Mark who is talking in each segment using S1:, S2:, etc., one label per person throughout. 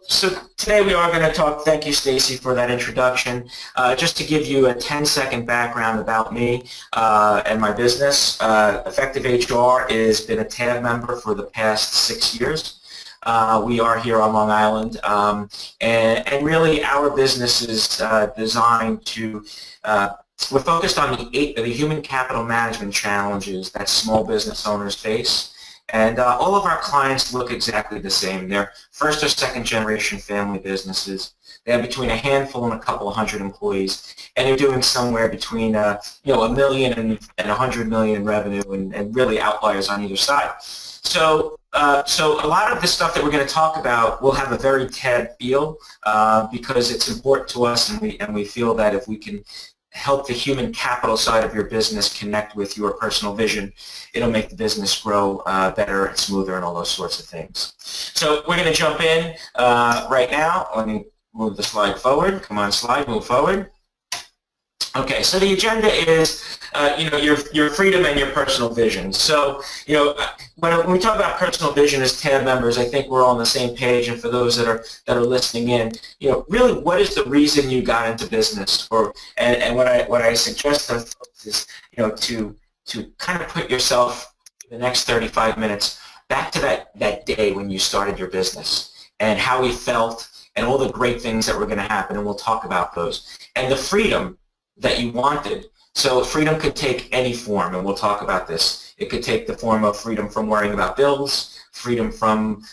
S1: So today we are going to talk, thank you Stacy for that introduction. Just to give you a 10-second background about me and my business. Effective HR has been a tab member for the past 6 years. We are here on Long Island, and really our business is designed to, we're focused on the human capital management challenges that small business owners face. And all of our clients look exactly the same. They're first or second generation family businesses. They have between a handful and a couple of hundred employees, and they're doing somewhere between $1 million and $100 million in revenue, and really outliers on either side. So a lot of the stuff that we're going to talk about will have a very TED feel because it's important to us, and we feel that if we can help the human capital side of your business connect with your personal vision, it'll make the business grow better and smoother and all those sorts of things. So we're going to jump in right now. Let me move the slide forward. Come on, slide, move forward. Okay, so the agenda is, your freedom and your personal vision. So, when we talk about personal vision as TAB members, I think we're all on the same page. And for those that are listening in, really, what is the reason you got into business? And what I suggest to folks is, to kind of put yourself the next 35 minutes back to that day when you started your business and how you felt and all the great things that were going to happen, and we'll talk about those. And the freedom that you wanted. So freedom could take any form, and we'll talk about this. It could take the form of freedom from worrying about bills, freedom from,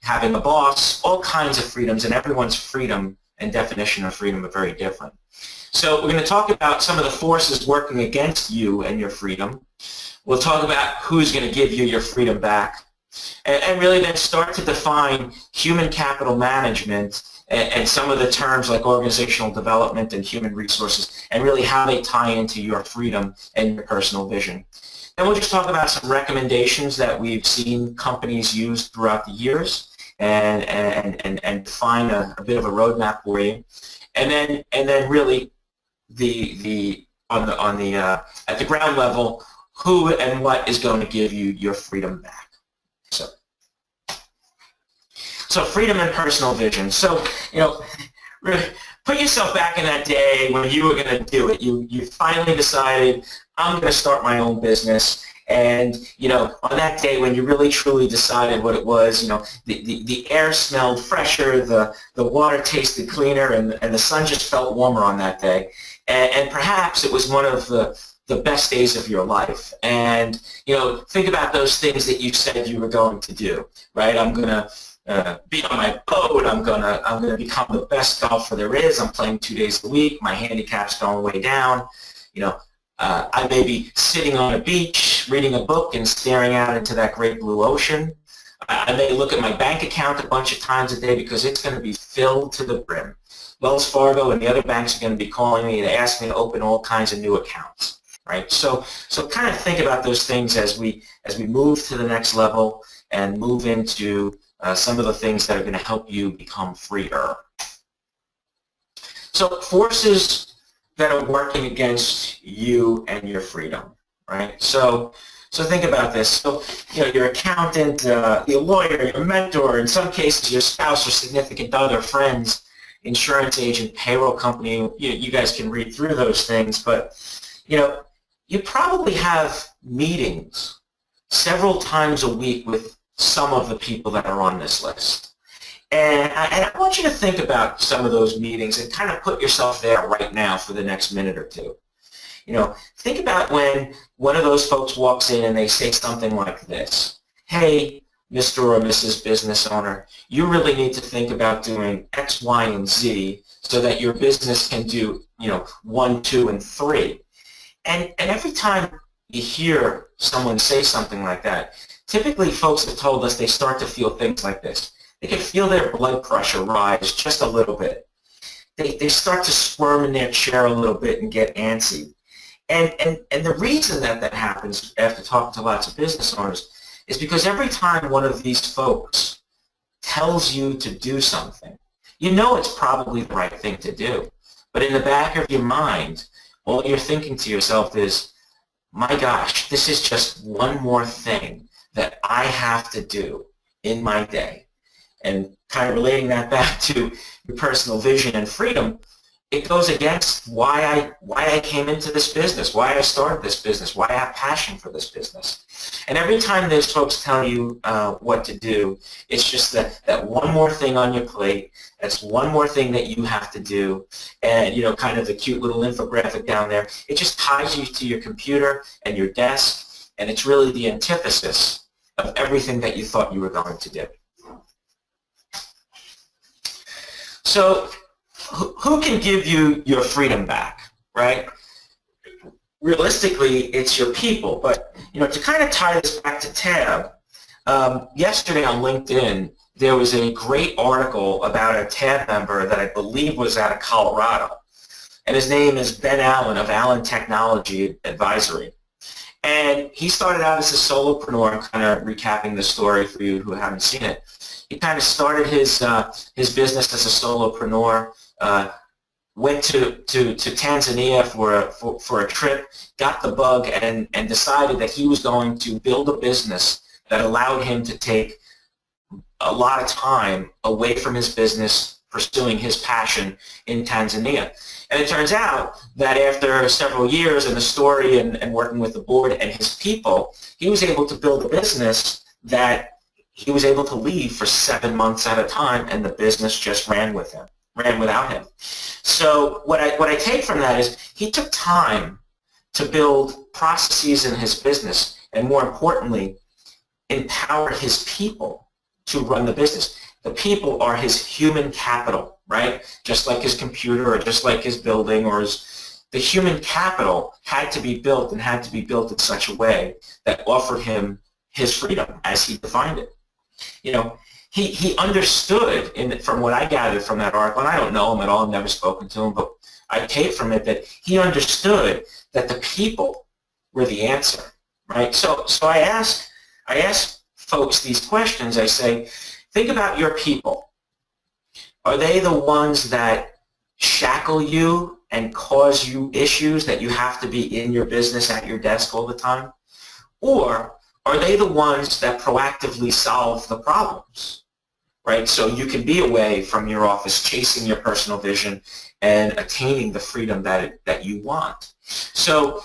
S1: having a boss, all kinds of freedoms, and everyone's freedom and definition of freedom are very different. So we're going to talk about some of the forces working against you and your freedom. We'll talk about who's going to give you your freedom back, and really then start to define human capital management and some of the terms like organizational development and human resources, and really how they tie into your freedom and your personal vision. Then we'll just talk about some recommendations that we've seen companies use throughout the years, and define a bit of a roadmap for you. And then really at the ground level, who and what is going to give you your freedom back. So freedom and personal vision. So, really put yourself back in that day when you were going to do it. You finally decided, I'm going to start my own business. And, on that day when you really truly decided what it was, the air smelled fresher, the water tasted cleaner, and the sun just felt warmer on that day. And perhaps it was one of the best days of your life. And, think about those things that you said you were going to do, right? I'm going to be on my boat. I'm gonna become the best golfer there is. I'm playing 2 days a week. My handicap's going way down. I may be sitting on a beach reading a book and staring out into that great blue ocean. I may look at my bank account a bunch of times a day because it's going to be filled to the brim. Wells Fargo and the other banks are going to be calling me and ask me to open all kinds of new accounts, right? So kind of think about those things as we move to the next level and move into some of the things that are going to help you become freer. So forces that are working against you and your freedom, right? So think about this. So, your accountant, your lawyer, your mentor, in some cases your spouse or significant other, friends, insurance agent, payroll company, you guys can read through those things, but, you probably have meetings several times a week with some of the people that are on this list. And I want you to think about some of those meetings and kind of put yourself there right now for the next minute or two. Think about when one of those folks walks in and they say something like this: hey, Mr. or Mrs. Business Owner, you really need to think about doing X, Y, and Z so that your business can do, 1, 2, and 3. And every time you hear someone say something like that, typically folks have told us they start to feel things like this. They can feel their blood pressure rise just a little bit. They start to squirm in their chair a little bit and get antsy. And the reason that happens after talking to lots of business owners is because every time one of these folks tells you to do something, it's probably the right thing to do. But in the back of your mind, all you're thinking to yourself is, my gosh, this is just one more thing that I have to do in my day. And kind of relating that back to your personal vision and freedom, it goes against why I came into this business, why I started this business, why I have passion for this business. And every time those folks tell you what to do, it's just that one more thing on your plate, that's one more thing that you have to do, and kind of the cute little infographic down there, it just ties you to your computer and your desk, and it's really the antithesis of everything that you thought you were going to do. So who can give you your freedom back, right? Realistically, it's your people. But to kind of tie this back to Tab, yesterday on LinkedIn, there was a great article about a Tab member that I believe was out of Colorado. And his name is Ben Allen of Allen Technology Advisory. And he started out as a solopreneur. I'm kind of recapping the story for you who haven't seen it. He kind of started his business as a solopreneur, went to Tanzania for a trip, got the bug, and decided that he was going to build a business that allowed him to take a lot of time away from his business, pursuing his passion in Tanzania. And it turns out that after several years in the story and working with the board and his people, he was able to build a business that he was able to leave for 7 months at a time, and the business just ran without him. So what I take from that is he took time to build processes in his business, and more importantly, empower his people to run the business. The people are his human capital, right? Just like his computer or just like his building or the human capital had to be built, and had to be built in such a way that offered him his freedom as he defined it. He understood, from what I gathered from that article, and I don't know him at all, I've never spoken to him, but I take from it that he understood that the people were the answer, right? So I ask folks these questions. I say, think about your people. Are they the ones that shackle you and cause you issues that you have to be in your business at your desk all the time? Or are they the ones that proactively solve the problems, right? So you can be away from your office chasing your personal vision and attaining the freedom that you want. So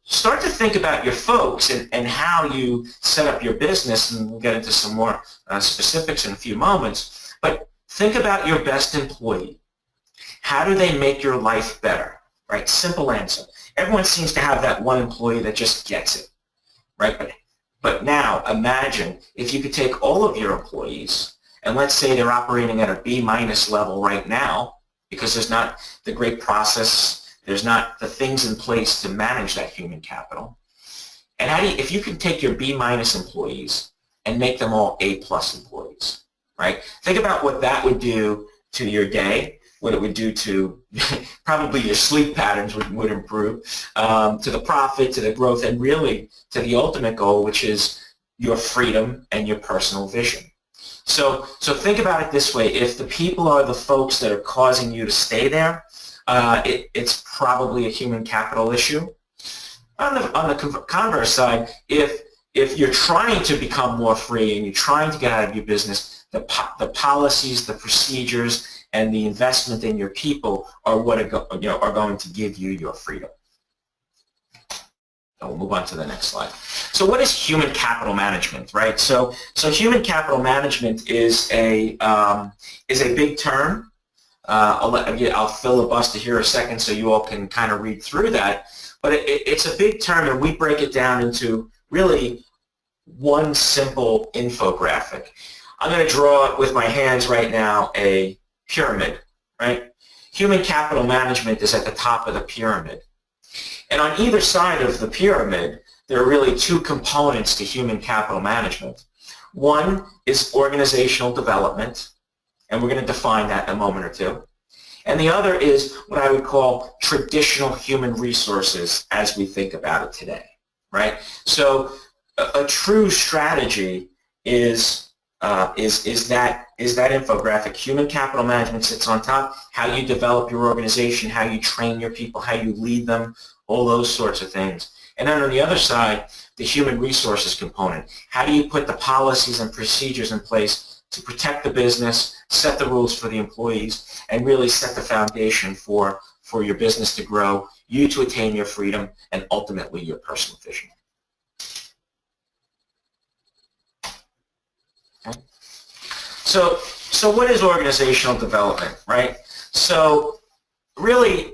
S1: start to think about your folks and how you set up your business, and we'll get into some more specifics in a few moments. But think about your best employee. How do they make your life better, right? Simple answer. Everyone seems to have that one employee that just gets it, right? But now imagine if you could take all of your employees, and let's say they're operating at a B- level right now because there's not the great process, there's not the things in place to manage that human capital. And if you could take your B- employees and make them all A+ employees, right? Think about what that would do to your day, what it would do to probably your sleep patterns would improve, to the profit, to the growth, and really to the ultimate goal, which is your freedom and your personal vision. So think about it this way. If the people are the folks that are causing you to stay there, it's probably a human capital issue. On the converse side, if you're trying to become more free and you're trying to get out of your business, the policies, the procedures, and the investment in your people are what are going to give you your freedom. So we'll move on to the next slide. So what is human capital management, right? So human capital management is a big term. I'll filibuster here a second so you all can kind of read through that. But it's a big term, and we break it down into really one simple infographic. I'm going to draw with my hands right now a pyramid, right? Human capital management is at the top of the pyramid. And on either side of the pyramid, there are really two components to human capital management. One is organizational development, and we're going to define that in a moment or two. And the other is what I would call traditional human resources as we think about it today, right? So a true strategy is that infographic. Human capital management sits on top. How you develop your organization, how you train your people, how you lead them, all those sorts of things. And then on the other side, the human resources component. How do you put the policies and procedures in place to protect the business, set the rules for the employees, and really set the foundation for your business to grow, you to attain your freedom, and ultimately your personal vision. Okay. So what is organizational development, right? So really,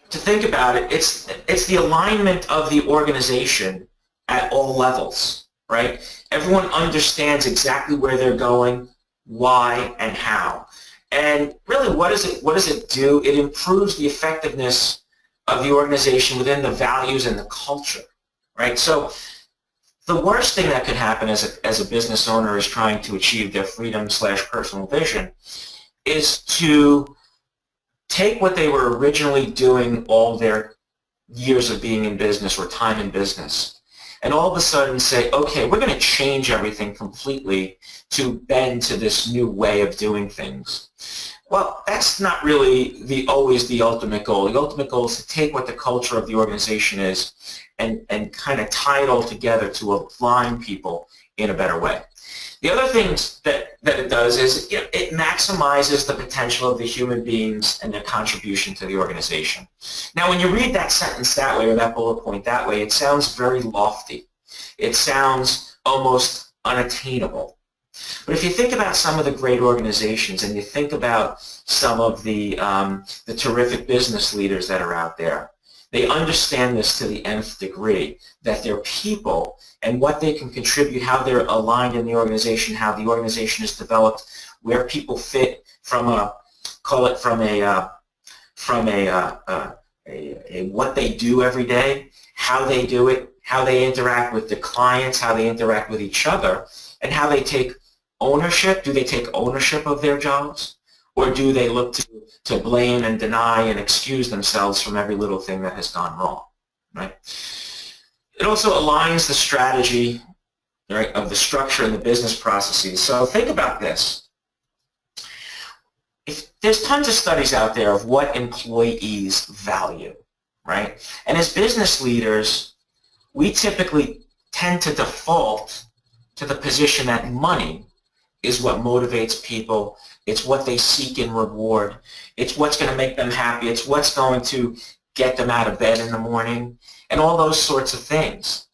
S1: to think about it, it's the alignment of the organization at all levels, right? Everyone understands exactly where they're going, why, and how. And really, what does it do? It improves the effectiveness of the organization within the values and the culture, right? So the worst thing that could happen as a business owner is trying to achieve their freedom/personal vision is to take what they were originally doing all their years of being in business or time in business, and all of a sudden say, okay, we're going to change everything completely to bend to this new way of doing things. Well, that's not really always the ultimate goal. The ultimate goal is to take what the culture of the organization is and kind of tie it all together to align people in a better way. The other things that it does is it maximizes the potential of the human beings and their contribution to the organization. Now, when you read that sentence that way, or that bullet point that way, it sounds very lofty. It sounds almost unattainable. But if you think about some of the great organizations and you think about some of the terrific business leaders that are out there, they understand this to the nth degree, that their people and what they can contribute, how they're aligned in the organization, how the organization is developed, where people fit from what they do every day, how they do it, how they interact with the clients, how they interact with each other, and how they take ownership. Do they take ownership of their jobs, or do they look to blame and deny and excuse themselves from every little thing that has gone wrong, right? It also aligns the strategy, right, of the structure and the business processes. So think about this. There's tons of studies out there of what employees value, right? And as business leaders, we typically tend to default to the position that money is what motivates people. It's what they seek in reward. It's what's going to make them happy. It's what's going to get them out of bed in the morning, and all those sorts of things.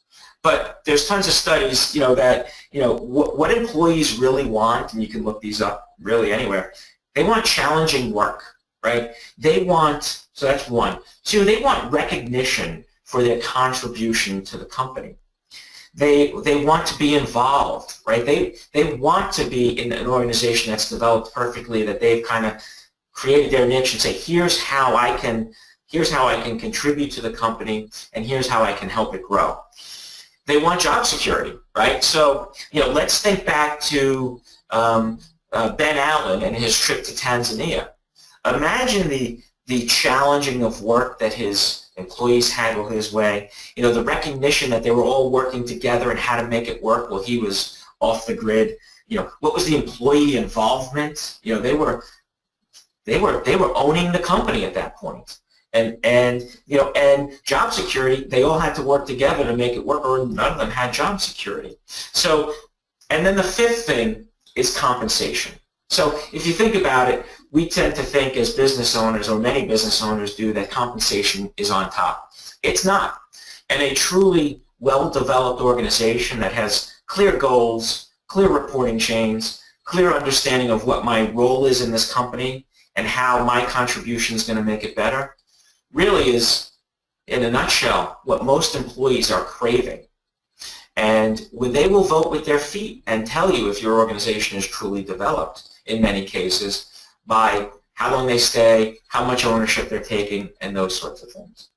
S1: But there's tons of studies, that what employees really want, and you can look these up really anywhere. They want challenging work, right? So that's one. Two, they want recognition for their contribution to the company. They want to be involved, right? They want to be in an organization that's developed perfectly, that they've kind of created their niche and say, here's how I can contribute to the company, and here's how I can help it grow. They want job security, right? So, let's think back to Ben Allen and his trip to Tanzania. Imagine the challenging of work that his employees handled his way. The recognition that they were all working together and how to make it work while he was off the grid. What was the employee involvement? They were owning the company at that point. And job security, they all had to work together to make it work, or none of them had job security. So, and then the fifth thing is compensation. So if you think about it, we tend to think as business owners, or many business owners do, that compensation is on top. It's not. And a truly well-developed organization that has clear goals, clear reporting chains, clear understanding of what my role is in this company and how my contribution is going to make it better, really is, in a nutshell, what most employees are craving. And when they will vote with their feet and tell you if your organization is truly developed, in many cases, by how long they stay, how much ownership they're taking, and those sorts of things.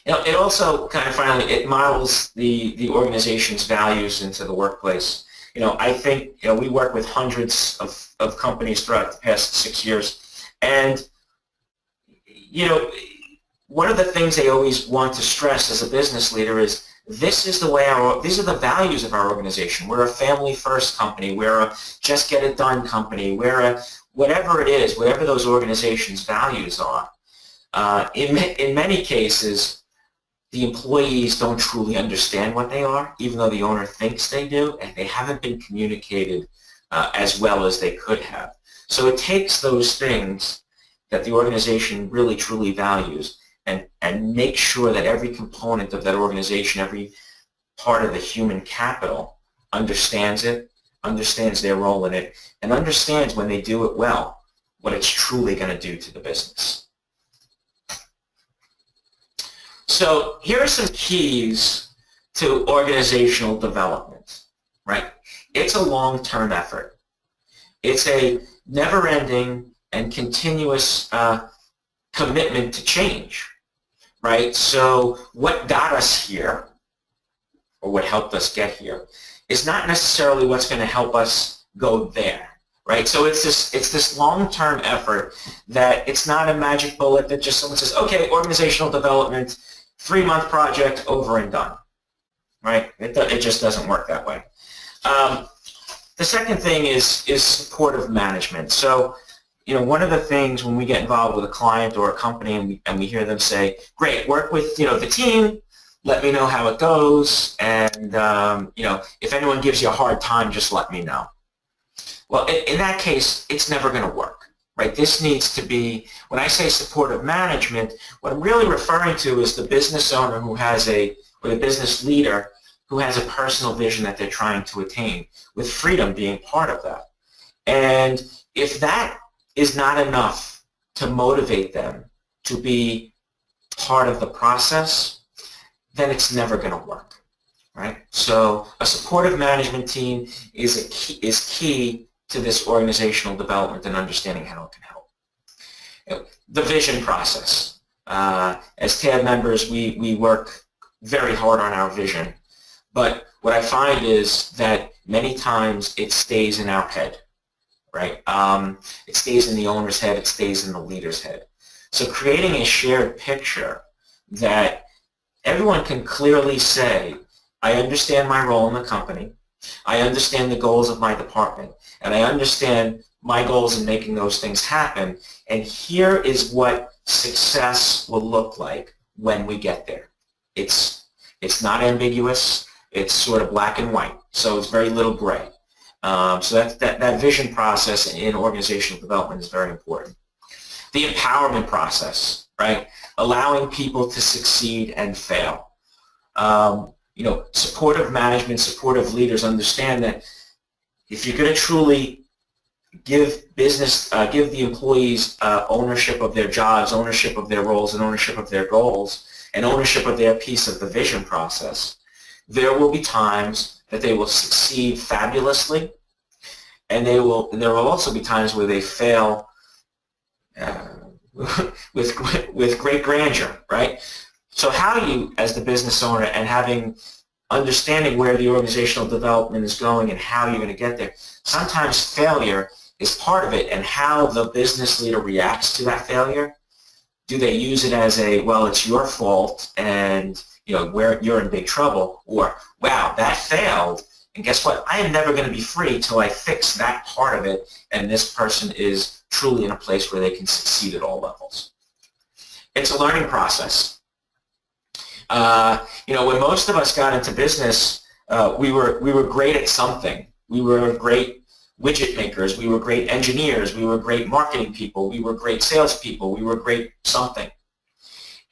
S1: It also kind of finally, it models the organization's values into the workplace. I think, we work with hundreds of companies throughout the past 6 years, and one of the things they always want to stress as a business leader is these are the values of our organization. We're a family-first company. We're a just-get-it-done company. We're a whatever it is, whatever those organizations' values are. In many cases, the employees don't truly understand what they are, even though the owner thinks they do, and they haven't been communicated as well as they could have. So it takes those things that the organization really truly values and make sure that every component of that organization, every part of the human capital understands it, understands their role in it, and understands when they do it well what it's truly going to do to the business. So here are some keys to organizational development, right? It's a long-term effort. It's a never-ending and continuous commitment to change, right? So what got us here, or what helped us get here, is not necessarily what's going to help us go there, right? So it's this long-term effort that it's not a magic bullet that just someone says, okay, organizational development, 3-month project, over and done, right? It just doesn't work that way. The second thing is supportive management. So, one of the things when we get involved with a client or a company and we hear them say, great, work with, the team, let me know how it goes, and, if anyone gives you a hard time, just let me know. Well, in that case, it's never going to work, right? This needs to be, when I say supportive management, what I'm really referring to is the business owner or the business leader who has a personal vision that they're trying to attain, with freedom being part of that. And if that is not enough to motivate them to be part of the process, then it's never going to work, right? So a supportive management team is key to this organizational development and understanding how it can help. The vision process. As TAB members, we work very hard on our vision. But what I find is that many times it stays in our head, right? It stays in the owner's head, it stays in the leader's head. So creating a shared picture that everyone can clearly say, I understand my role in the company, I understand the goals of my department, and I understand my goals in making those things happen, and here is what success will look like when we get there. It's not ambiguous. It's sort of black and white, so it's very little gray. So that vision process in organizational development is very important. The empowerment process, right? Allowing people to succeed and fail. Supportive management, supportive leaders understand that if you're going to truly give the employees ownership of their jobs, ownership of their roles, and ownership of their goals, and ownership of their piece of the vision process, there will be times that they will succeed fabulously, and there will also be times where they fail with great grandeur, right? So how do you, as the business owner, and understanding where the organizational development is going and how you're going to get there, sometimes failure is part of it, and how the business leader reacts to that failure. Do they use it as well, it's your fault, and you're in big trouble, or, wow, that failed, and guess what? I am never going to be free till I fix that part of it, and this person is truly in a place where they can succeed at all levels. It's a learning process. When most of us got into business, we were great at something. We were great widget makers. We were great engineers. We were great marketing people. We were great salespeople. We were great something.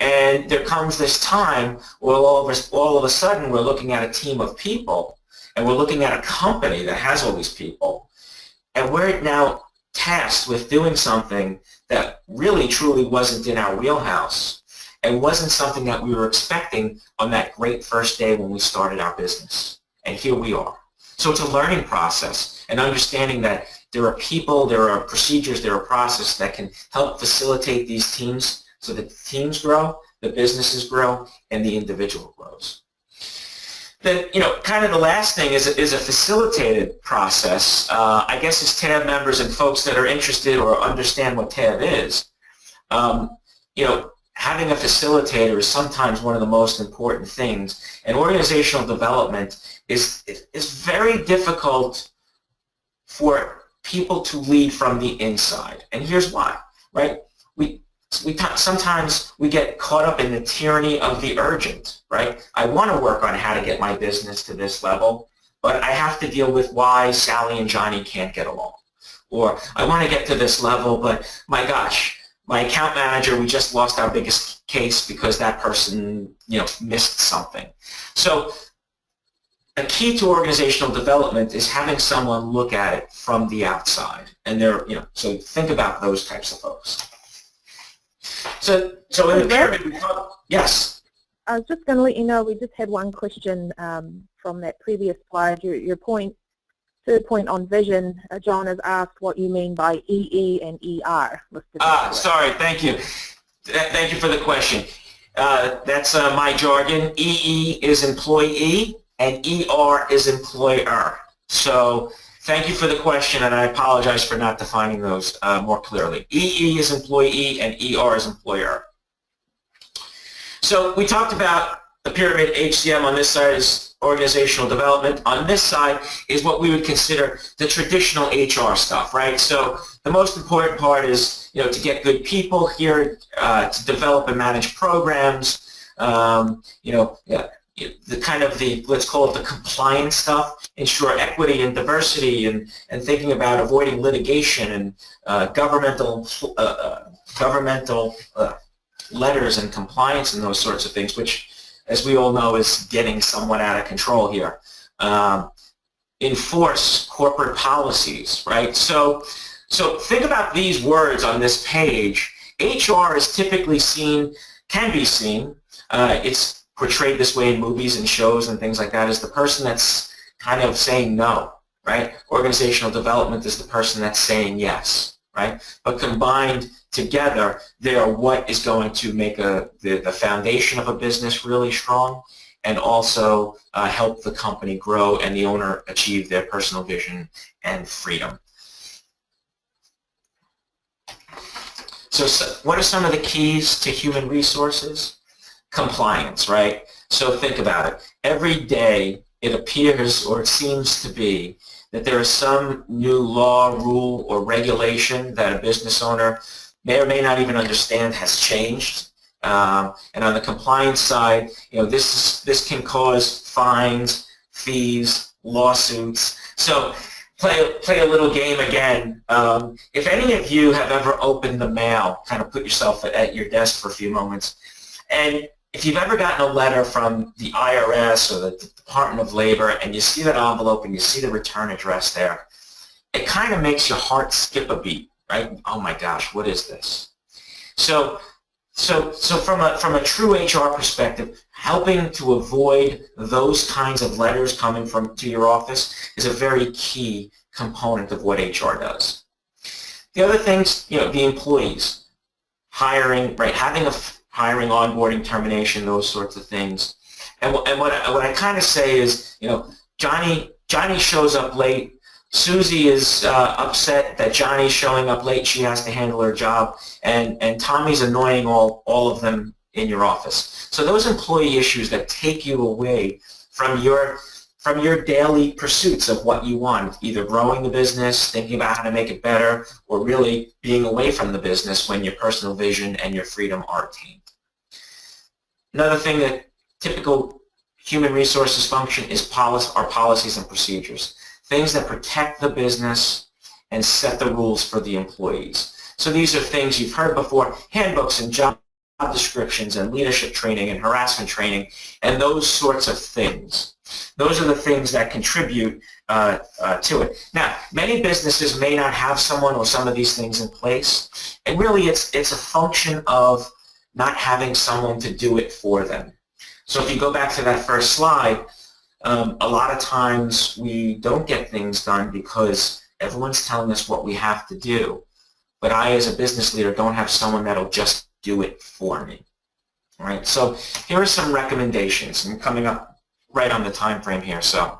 S1: And there comes this time where all of a sudden we're looking at a team of people, and we're looking at a company that has all these people, and we're now tasked with doing something that really truly wasn't in our wheelhouse and wasn't something that we were expecting on that great first day when we started our business. And here we are. So it's a learning process, and understanding that there are people, there are procedures, there are processes that can help facilitate these teams, so that the teams grow, the businesses grow, and the individual grows. Then, kind of the last thing is a facilitated process. I guess as TAB members and folks that are interested or understand what TAB is, having a facilitator is sometimes one of the most important things. And organizational development is very difficult for people to lead from the inside. And here's why, right? sometimes we get caught up in the tyranny of the urgent, right? I want to work on how to get my business to this level, but I have to deal with why Sally and Johnny can't get along. Or I want to get to this level, but my gosh, my account manager, we just lost our biggest case because that person, missed something. So a key to organizational development is having someone look at it from the outside. And so think about those types of folks. So in the pyramid, we talk, yes?
S2: I was just going to let you know, we just had one question from that previous slide. Your third point on vision, John has asked what you mean by EE and ER.
S1: Sorry, thank you. Thank you for the question. That's my jargon. EE is employee and ER is employer. So thank you for the question, and I apologize for not defining those more clearly. EE is employee and ER is employer. So we talked about the pyramid. HCM on this side is organizational development. On this side is what we would consider the traditional HR stuff, right? So the most important part is, to get good people here, to develop and manage programs, let's call it the compliance stuff, ensure equity and diversity, and thinking about avoiding litigation and governmental letters and compliance and those sorts of things, which, as we all know, is getting somewhat out of control here. Enforce corporate policies, right? So think about these words on this page. HR is typically can be seen, it's portrayed this way in movies and shows and things like that, as the person that's kind of saying no, right? Organizational development is the person that's saying yes, right? But combined together, they are what is going to make the foundation of a business really strong, and also help the company grow and the owner achieve their personal vision and freedom. So what are some of the keys to human resources? Compliance, right? So think about it. Every day it appears, or it seems to be, that there is some new law, rule, or regulation that a business owner may or may not even understand has changed. And on the compliance side, this can cause fines, fees, lawsuits. So play a little game again. If any of you have ever opened the mail, kind of put yourself at your desk for a few moments, and if you've ever gotten a letter from the IRS or the Department of Labor, and you see that envelope and you see the return address there, it kind of makes your heart skip a beat, right? Oh my gosh, what is this? So from a true HR perspective, helping to avoid those kinds of letters coming to your office is a very key component of what HR does. The other things, the employees, hiring, right? Having hiring, onboarding, termination, those sorts of things. And what I kind of say is, Johnny shows up late. Susie is upset that Johnny's showing up late. She has to handle her job, and Tommy's annoying all of them in your office. So those employee issues that take you away from your daily pursuits of what you want, either growing the business, thinking about how to make it better, or really being away from the business when your personal vision and your freedom are attained. Another thing that typical human resources function is policies and procedures, things that protect the business and set the rules for the employees. So these are things you've heard before: handbooks and job descriptions and leadership training and harassment training and those sorts of things. Those are the things that contribute to it. Now, many businesses may not have someone or some of these things in place, and really it's a function of not having someone to do it for them. So if you go back to that first slide, a lot of times we don't get things done because everyone's telling us what we have to do, but I, as a business leader, don't have someone that'll just do it for me. All right, so here are some recommendations. I'm coming up right on the time frame here. So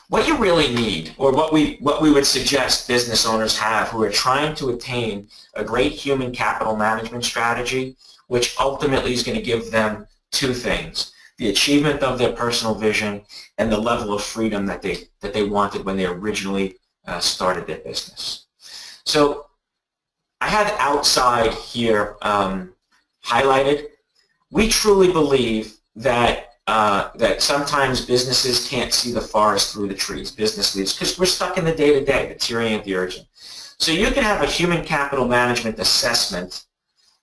S1: what you really need, or what we would suggest business owners have who are trying to attain a great human capital management strategy, which ultimately is going to give them two things: the achievement of their personal vision and the level of freedom that they wanted when they originally started their business. So I had outside here highlighted. We truly believe that that sometimes businesses can't see the forest through the trees, business leaders, because we're stuck in the day-to-day, the tyranny of the urgent. So you can have a human capital management assessment,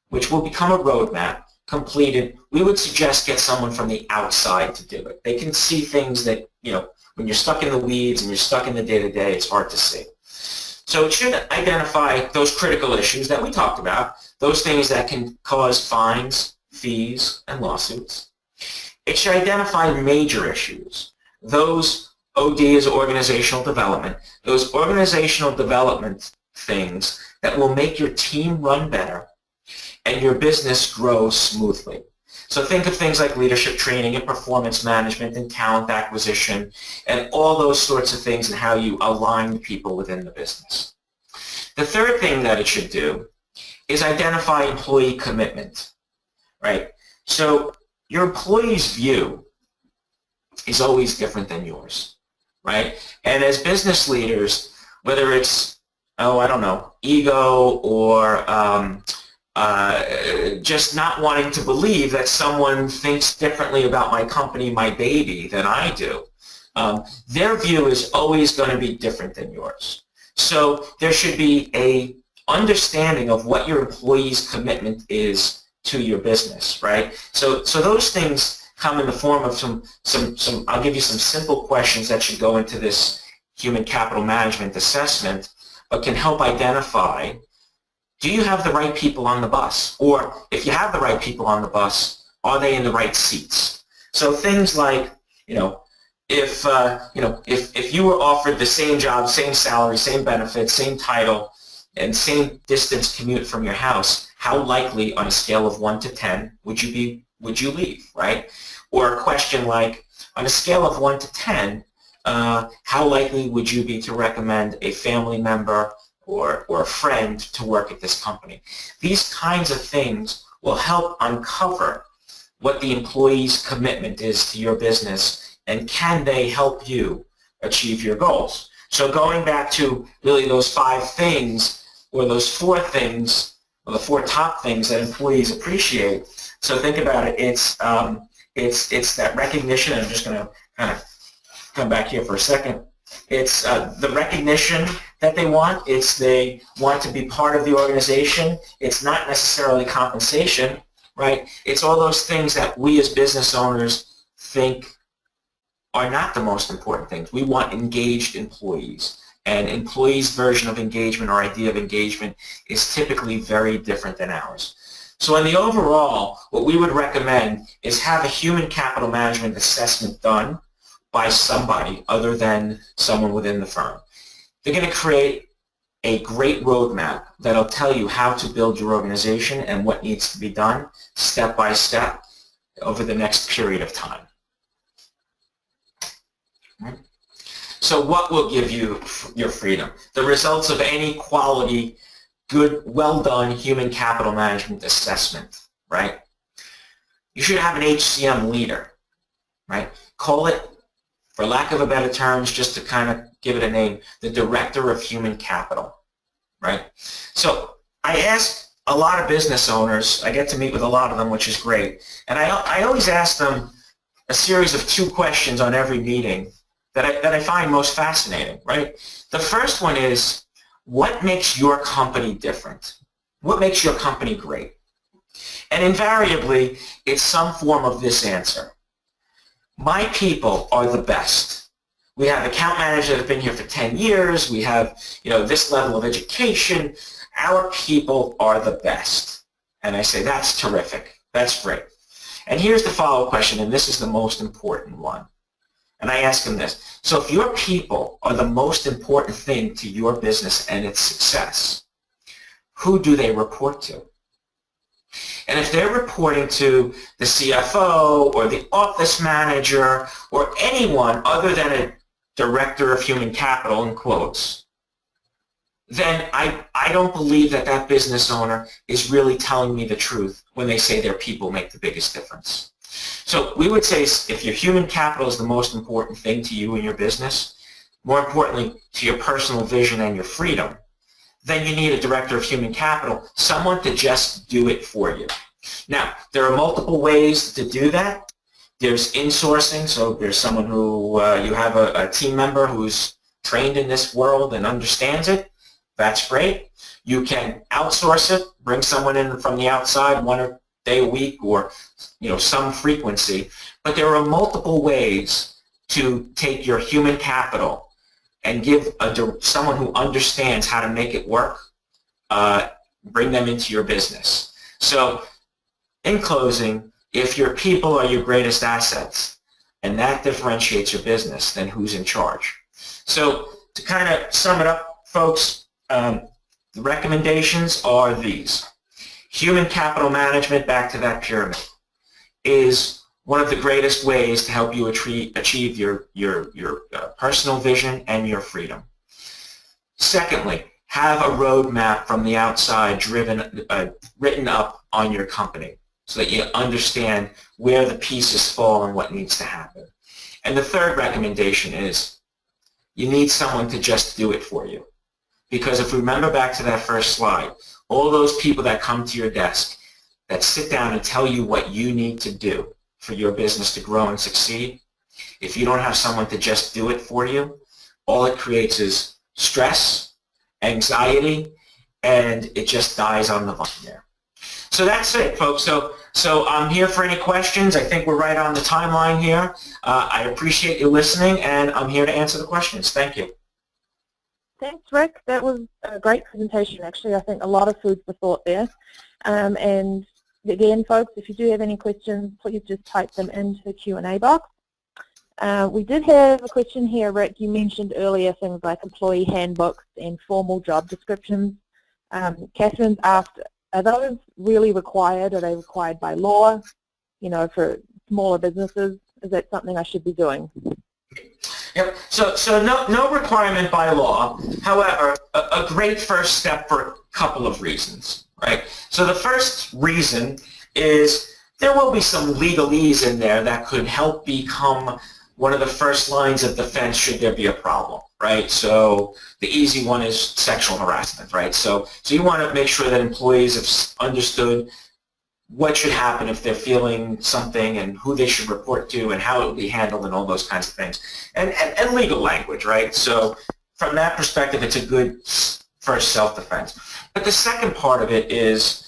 S1: which will become a roadmap, completed. We would suggest get someone from the outside to do it. They can see things that, when you're stuck in the weeds and you're stuck in the day-to-day, it's hard to see. So it should identify those critical issues that we talked about, those things that can cause fines, fees, and lawsuits. It should identify major issues. Those OD is organizational development. Those organizational development things that will make your team run better and your business grow smoothly. So think of things like leadership training and performance management and talent acquisition and all those sorts of things and how you align people within the business. The third thing that it should do is identify employee commitment, right? So your employee's view is always different than yours, right? And as business leaders, whether it's, I don't know, ego or just not wanting to believe that someone thinks differently about my company, my baby, than I do, their view is always going to be different than yours. So there should be a understanding of what your employee's commitment is to your business, right? So those things come in the form of some I'll give you some simple questions that should go into this human capital management assessment, but can help identify, do you have the right people on the bus? Or if you have the right people on the bus, are they in the right seats? So things like, if you were offered the same job, same salary, same benefits, same title, and same distance commute from your house, how likely on a scale of 1 to 10 would you leave, right? Or a question like, on a scale of 1 to 10, how likely would you be to recommend a family member or a friend to work at this company? These kinds of things will help uncover what the employee's commitment is to your business, and can they help you achieve your goals. So going back to really those 5 things, or those 4 things, or the 4 top things that employees appreciate. So think about it. It's that recognition. I'm just going to kind of come back here for a second. It's the recognition that they want. It's they want to be part of the organization. It's not necessarily compensation, right? It's all those things that we as business owners think are not the most important things. We want engaged employees. And employees' version of engagement or idea of engagement is typically very different than ours. So in the overall, what we would recommend is have a human capital management assessment done by somebody other than someone within the firm. They're going to create a great roadmap that'll tell you how to build your organization and what needs to be done step by step over the next period of time. So what will give you your freedom? The results of any quality, good, well-done human capital management assessment, right? You should have an HCM leader, right? Call it, for lack of a better terms, just to kind of give it a name, the director of human capital, right? So I ask a lot of business owners, I get to meet with a lot of them, which is great, and I always ask them a series of 2 questions on every meeting that I find most fascinating, right? The first one is, what makes your company different? What makes your company great? And invariably, it's some form of this answer. My people are the best. We have account managers that have been here for 10 years. We have, this level of education. Our people are the best. And I say, that's terrific. That's great. And here's the follow-up question, and this is the most important one. And I ask them this. So if your people are the most important thing to your business and its success, who do they report to? And if they're reporting to the CFO or the office manager or anyone other than a director of human capital, in quotes, then I don't believe that that business owner is really telling me the truth when they say their people make the biggest difference. So we would say if your human capital is the most important thing to you and your business, more importantly to your personal vision and your freedom, then you need a director of human capital, someone to just do it for you. Now, there are multiple ways to do that. There's insourcing, so there's someone who, you have a team member who's trained in this world and understands it. That's great. You can outsource it, bring someone in from the outside 1 day a week or some frequency. But there are multiple ways to take your human capital and give someone who understands how to make it work, bring them into your business. So in closing, if your people are your greatest assets and that differentiates your business, then who's in charge? So to kind of sum it up, folks, the recommendations are these. Human capital management, back to that pyramid, is one of the greatest ways to help you achieve your personal vision and your freedom. Secondly, have a roadmap from the outside written up on your company so that you understand where the pieces fall and what needs to happen. And the third recommendation is you need someone to just do it for you. Because if we remember back to that first slide, all those people that come to your desk that sit down and tell you what you need to do for your business to grow and succeed, if you don't have someone to just do it for you, all it creates is stress, anxiety, and it just dies on the vine there. So that's it, folks. So I'm here for any questions. I think we're right on the timeline here. I appreciate you listening, and I'm here to answer the questions. Thank you.
S2: Thanks, Rick. That was a great presentation, actually. I think a lot of food for thought there. And again, folks, if you do have any questions, please just type them into the Q&A box. We did have a question here, Rick. You mentioned earlier things like employee handbooks and formal job descriptions. Catherine's asked, are those really required? Are they required by law, for smaller businesses? Is that something I should be doing?
S1: Yep. So no requirement by law. However, a great first step for a couple of reasons, right? So the first reason is there will be some legalese in there that could help become one of the first lines of defense should there be a problem, right? So the easy one is sexual harassment, right? So you want to make sure that employees have understood what should happen if they're feeling something and who they should report to and how it will be handled and all those kinds of things. And legal language, right? So from that perspective, it's a good first self-defense. But the second part of it is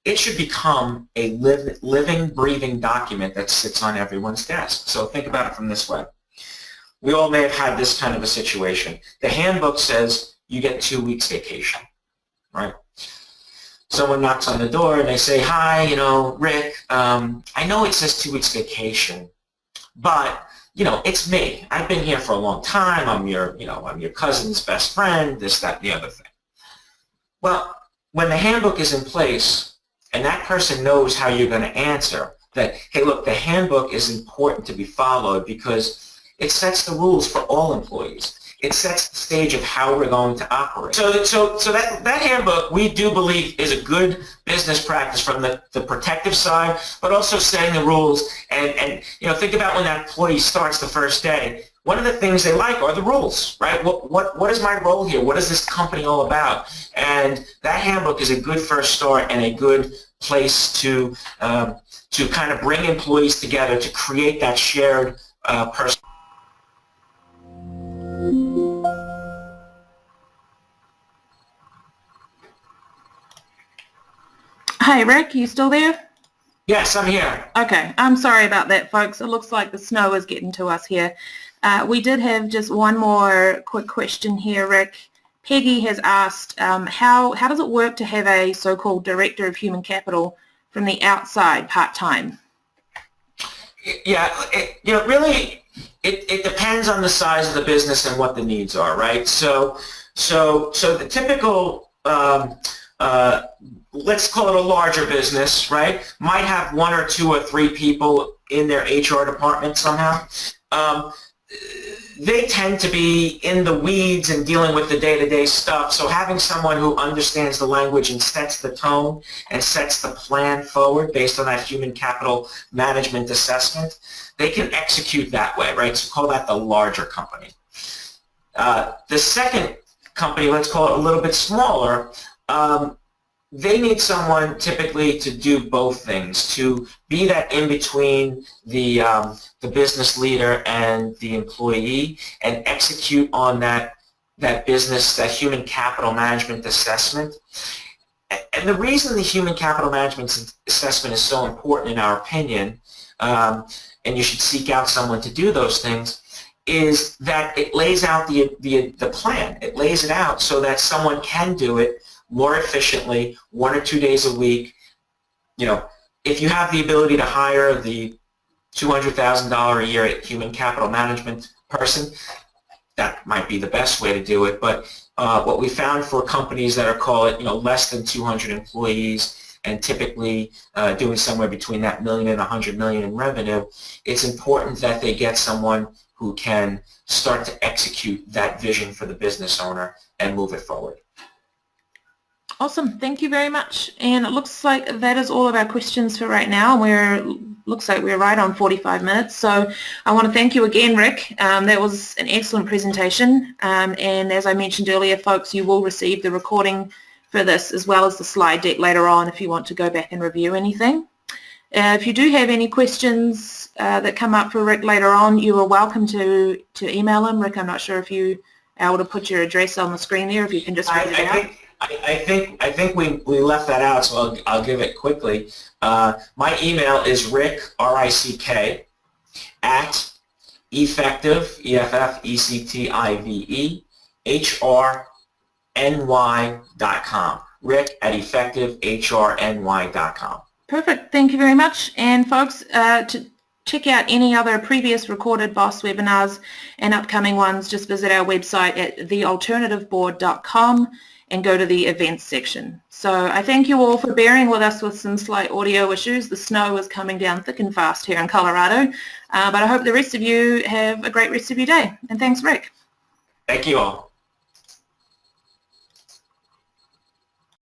S1: it should become a living, breathing document that sits on everyone's desk. So think about it from this way. We all may have had this kind of a situation. The handbook says you get 2 weeks vacation, right? Someone knocks on the door and they say, hi, Rick, I know it says 2 weeks vacation, but, it's me. I've been here for a long time. I'm your cousin's best friend, this, that, and the other thing. Well, when the handbook is in place and that person knows how you're going to answer, that, hey, look, the handbook is important to be followed because it sets the rules for all employees. It sets the stage of how we're going to operate. So that handbook, we do believe, is a good business practice from the protective side, but also setting the rules. And think about when that employee starts the first day. One of the things they like are the rules, right? What is my role here? What is this company all about? And that handbook is a good first start and a good place to kind of bring employees together to create that shared person.
S3: Hey, Rick, you still there?
S1: Yes, I'm here.
S3: Okay, I'm sorry about that, folks. It looks like the snow is getting to us here. We did have just one more quick question here, Rick. Peggy has asked, how does it work to have a so-called director of human capital from the outside part-time?
S1: Yeah, really, it depends on the size of the business and what the needs are, right? So the typical, let's call it a larger business, right, might have 1 or 2 or 3 people in their HR department somehow. They tend to be in the weeds and dealing with the day-to-day stuff, so having someone who understands the language and sets the tone and sets the plan forward based on that human capital management assessment, they can execute that way, right? So call that the larger company. The second company, let's call it a little bit smaller, they need someone typically to do both things, to be that in between the business leader and the employee and execute on that business, that human capital management assessment. And the reason the human capital management assessment is so important in our opinion, and you should seek out someone to do those things, is that it lays out the plan. It lays it out so that someone can do it more efficiently, 1 or 2 days a week. You know, if you have the ability to hire the $200,000 a year human capital management person, that might be the best way to do it. But what we found for companies that are, call it, less than 200 employees and typically doing somewhere between that million and 100 million in revenue, it's important that they get someone who can start to execute that vision for the business owner and move it forward.
S3: Awesome, thank you very much. And it looks like that is all of our questions for right now. Looks like we're right on 45 minutes. So I want to thank you again, Rick. That was an excellent presentation. And as I mentioned earlier, folks, you will receive the recording for this as well as the slide deck later on if you want to go back and review anything. If you do have any questions that come up for Rick later on, you are welcome to email him. Rick, I'm not sure if you are able to put your address on the screen there, if you can just read it out.
S1: I think we left that out, so I'll give it quickly. My email is rick, R-I-C-K, at effective, E-F-F-E-C-T-I-V-E, HRNY.com. Rick at effectivehrny.com. Perfect.
S3: Thank you very much. And folks, to check out any other previous recorded BOSS webinars and upcoming ones, just visit our website at thealternativeboard.com and go to the events section. So I thank you all for bearing with us with some slight audio issues. The snow is coming down thick and fast here in Colorado, but I hope the rest of you have a great rest of your day. And thanks, Rick.
S1: Thank you all.